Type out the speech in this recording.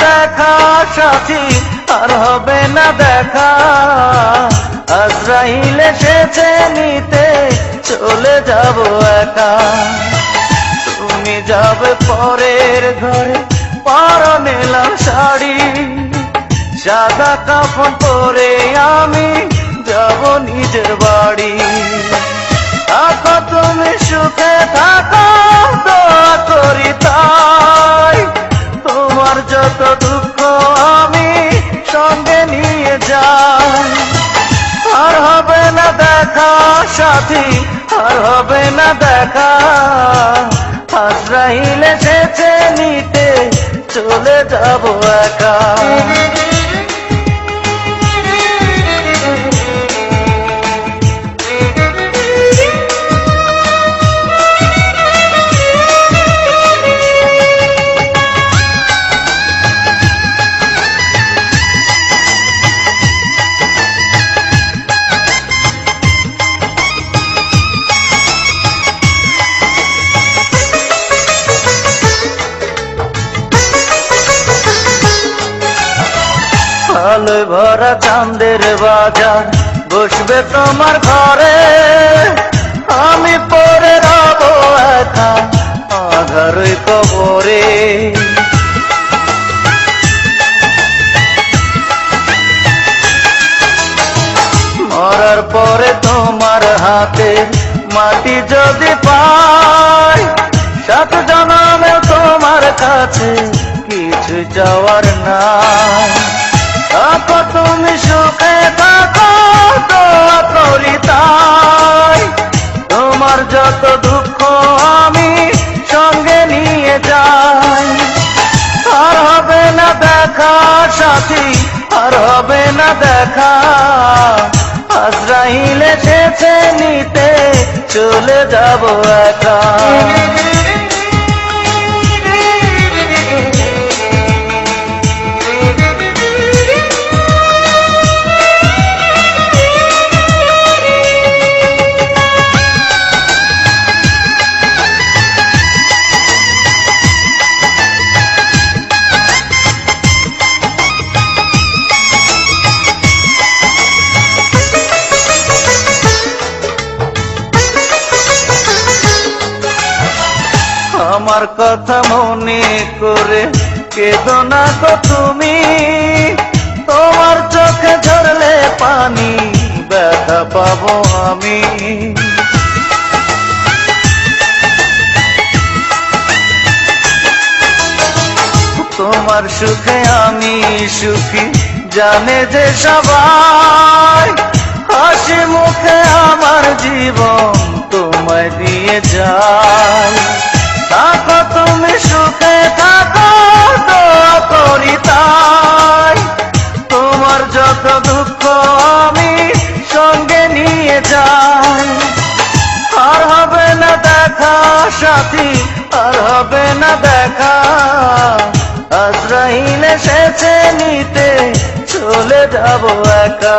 দেখা সাথী, আর হবে না দেখা। আজরাইল এসেছে নিতে, চলে যাব একা। তুমি যাবে পরের ঘরে, পরনে লাল শাড়ি, সাদা কাপড় পরে আমি যাব নিজের বাড়ি। থাকো তুমি সুখে থাকো, দোয়া করি তাই। তোমার যত দুঃখ আমি সঙ্গে নিয়ে যাই। আর হবে না দেখা সাথী, আর হবে না দেখা। আজরাইল এসেছে নিতে, চলে যাব একা। আলোয় ভরা চাঁদের বাজার বসবে তোমার ঘরে, আমি পড়ে রব একা আঁধার ওই কবরে। মরার পরে তোমার হাতে মাটি যদি পাই, সাত জনমেও তোমার কাছে কিছু চাওয়ার নাই। থাকো তুমি সুখে থাকো, দোয়া করি তাই। তোমার যত দুঃখ আমি সঙ্গে নিয়ে যাই। আর হবে না দেখা সাথী, আর হবে না দেখা। আজরাইল এসেছে নিতে, চলে যাব একা। আমার কথা মনে করে কেঁদো না গো তুমি, তোমার চোখে ঝরলে পানি ব্যথা পাবো আমি। তোমার সুখে আমি সুখী জানে যে সবাই, হাসি মুখে আমার জীবন তোমায় দিয়ে যায়। থাকো তুমি সুখে থাকো, দোয়া করি তাই। তোমার যত দুঃখ আমি সঙ্গে নিয়ে যাই। আর হবে না দেখা সাথী, আর হবে না দেখা। আজরাইল এসেছে নিতে, চলে যাব একা।